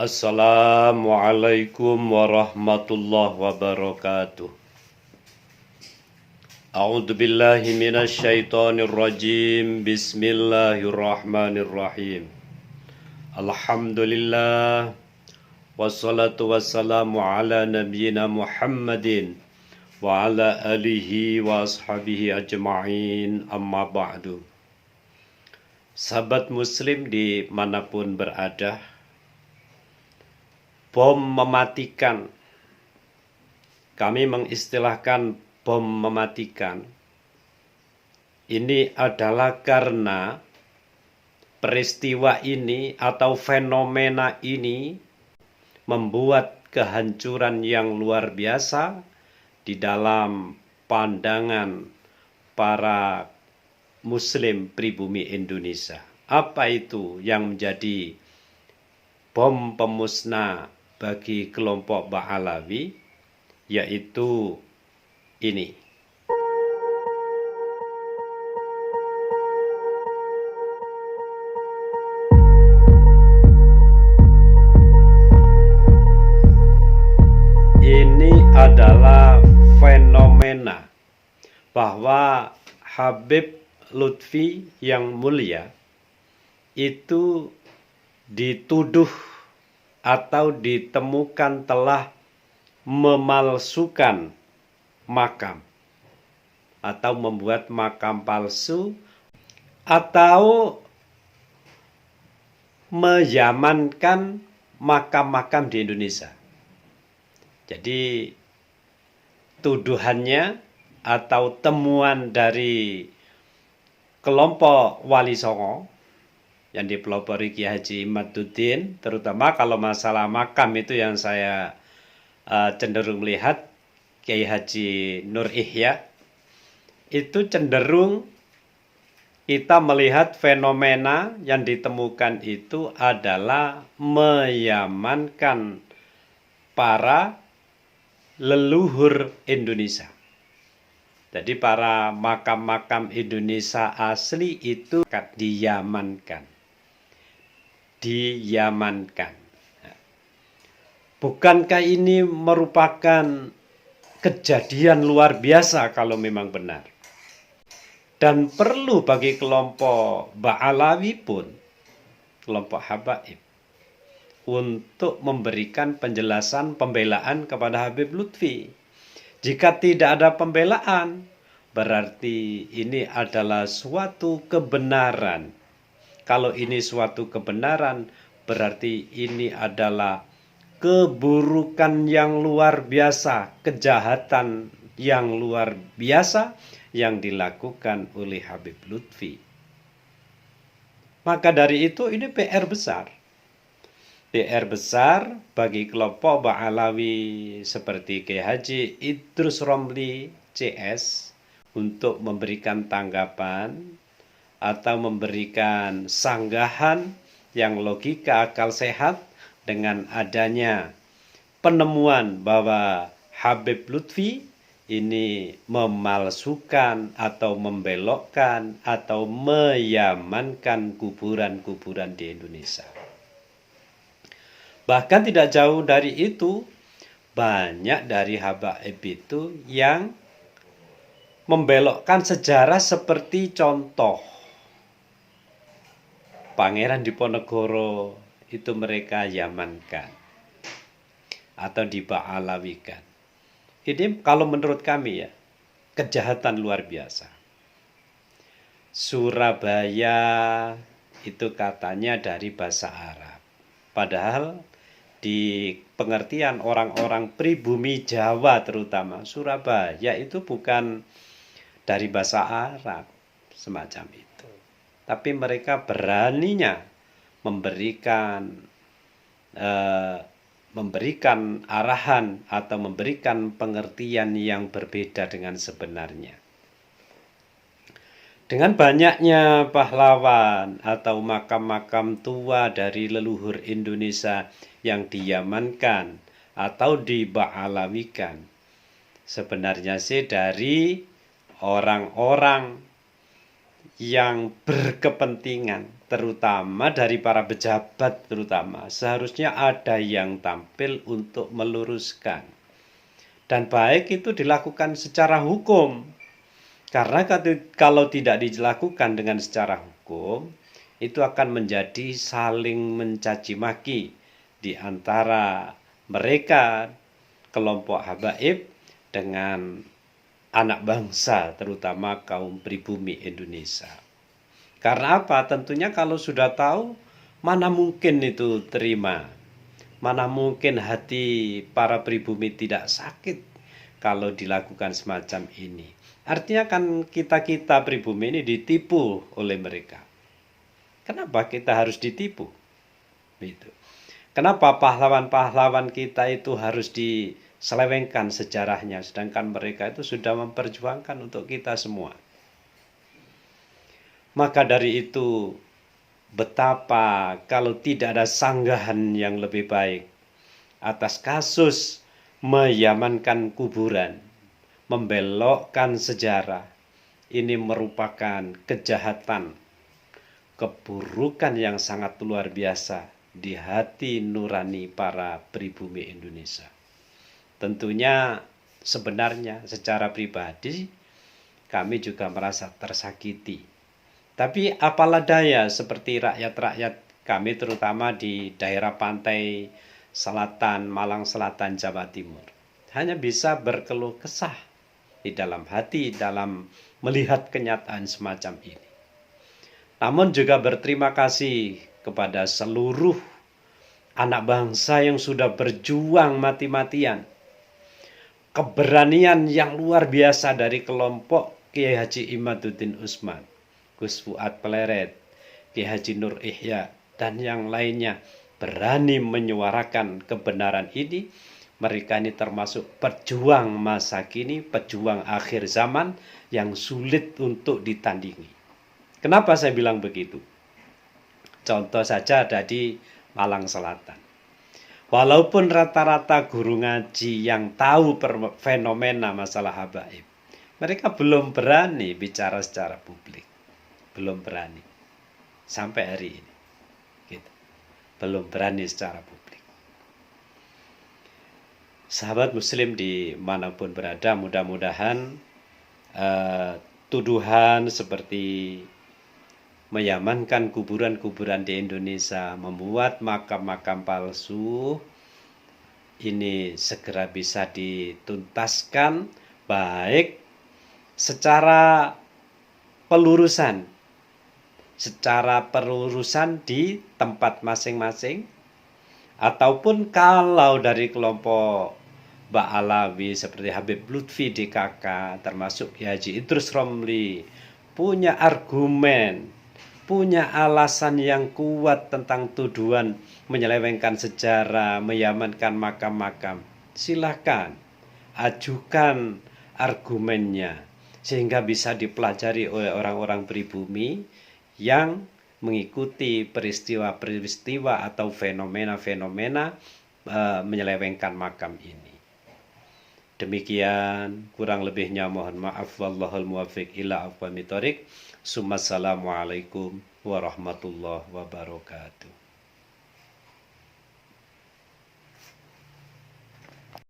Assalamualaikum warahmatullahi wabarakatuh. A'udzu billahi minasyaitonir rajim. Bismillahirrahmanirrahim. Alhamdulillah wassalatu wassalamu ala nabiyyina Muhammadin wa ala alihi wa ashabihi ajma'in. Amma ba'du. Sahabat muslim dimanapun berada, bom mematikan. Kami mengistilahkan bom mematikan. Ini adalah karena peristiwa ini atau fenomena ini membuat kehancuran yang luar biasa di dalam pandangan para muslim pribumi Indonesia. Apa itu yang menjadi bom pemusnah bagi kelompok Ba'alawi? Yaitu ini. Ini adalah fenomena bahwa Habib Lutfi yang mulia itu dituduh atau ditemukan telah memalsukan makam atau membuat makam palsu atau menyamankan makam-makam di Indonesia. Jadi tuduhannya atau temuan dari kelompok Wali Songo yang dipelopori Kiai Haji Imaduddin, terutama kalau masalah makam itu yang saya cenderung melihat Kiai Haji Nur Ihya, itu cenderung kita melihat fenomena yang ditemukan itu adalah menyamankan para leluhur Indonesia. Jadi para makam-makam Indonesia asli itu diamankan. Bukankah ini merupakan kejadian luar biasa kalau memang benar? Dan perlu bagi kelompok Ba'alawi pun, kelompok Habaib, untuk memberikan penjelasan pembelaan kepada Habib Lutfi. Jika tidak ada pembelaan, berarti ini adalah suatu kebenaran. Kalau ini suatu kebenaran, berarti ini adalah keburukan yang luar biasa, kejahatan yang luar biasa yang dilakukan oleh Habib Lutfi. Maka dari itu ini PR besar. PR besar bagi kelompok Ba'alawi seperti Kiai Haji Idrus Romli CS untuk memberikan tanggapan atau memberikan sanggahan yang logika akal sehat dengan adanya penemuan bahwa Habib Lutfi ini memalsukan atau membelokkan atau menyamankan kuburan-kuburan di Indonesia. Bahkan tidak jauh dari itu, banyak dari habaib itu yang membelokkan sejarah seperti contoh Pangeran Diponegoro itu mereka yamankan atau diba'alawikan. Ini kalau menurut kami ya, kejahatan luar biasa. Surabaya itu katanya dari bahasa Arab. Padahal di pengertian orang-orang pribumi Jawa terutama, Surabaya itu bukan dari bahasa Arab semacam itu. Tapi mereka beraninya memberikan arahan atau memberikan pengertian yang berbeda dengan sebenarnya. Dengan banyaknya pahlawan atau makam-makam tua dari leluhur Indonesia yang diamankan atau diba'alawikan, sebenarnya sih dari orang-orang yang berkepentingan, terutama dari para pejabat terutama, seharusnya ada yang tampil untuk meluruskan. Dan baik itu dilakukan secara hukum. Karena kalau tidak dilakukan dengan secara hukum, itu akan menjadi saling mencaci maki di antara mereka, kelompok habaib, dengan anak bangsa, terutama kaum pribumi Indonesia. Karena apa? Tentunya kalau sudah tahu, mana mungkin itu terima. Mana mungkin hati para pribumi tidak sakit kalau dilakukan semacam ini. Artinya kan kita-kita pribumi ini ditipu oleh mereka. Kenapa kita harus ditipu? Gitu. Kenapa pahlawan-pahlawan kita itu harus diselewengkan sejarahnya, sedangkan mereka itu sudah memperjuangkan untuk kita semua. Maka dari itu, betapa kalau tidak ada sanggahan yang lebih baik atas kasus meyamankan kuburan, membelokkan sejarah, ini merupakan kejahatan, keburukan yang sangat luar biasa di hati nurani para pribumi Indonesia. Tentunya sebenarnya secara pribadi kami juga merasa tersakiti. Tapi apalah daya, seperti rakyat-rakyat kami terutama di daerah pantai selatan, Malang Selatan, Jawa Timur, hanya bisa berkeluh kesah di dalam hati dalam melihat kenyataan semacam ini. Namun juga berterima kasih kepada seluruh anak bangsa yang sudah berjuang mati-matian. Keberanian yang luar biasa dari kelompok Kiai Haji Imaduddin Usman, Gus Fuad Pleret, Kiai Haji Nur Ihya, dan yang lainnya berani menyuarakan kebenaran ini. Mereka ini termasuk pejuang masa kini, pejuang akhir zaman yang sulit untuk ditandingi. Kenapa saya bilang begitu? Contoh saja ada di Malang Selatan. Walaupun rata-rata guru ngaji yang tahu fenomena masalah habaib, mereka belum berani bicara secara publik. Belum berani. Sampai hari ini. Gitu. Belum berani secara publik. Sahabat muslim dimanapun berada, mudah-mudahan tuduhan seperti meyamankan kuburan-kuburan di Indonesia, membuat makam-makam palsu, ini segera bisa dituntaskan baik secara pelurusan di tempat masing-masing, ataupun kalau dari kelompok Ba'alawi seperti Habib Lutfi DKK, termasuk Haji Idrus Romli, punya argumen, punya alasan yang kuat tentang tuduhan menyelewengkan sejarah, meyamankan makam-makam, silakan ajukan argumennya sehingga bisa dipelajari oleh orang-orang pribumi yang mengikuti peristiwa-peristiwa atau fenomena-fenomena menyelewengkan makam ini. Demikian, kurang lebihnya mohon maaf. Wallahul muwaffiq ila aqwamit thoriq. Assalamualaikum warahmatullahi wabarakatuh.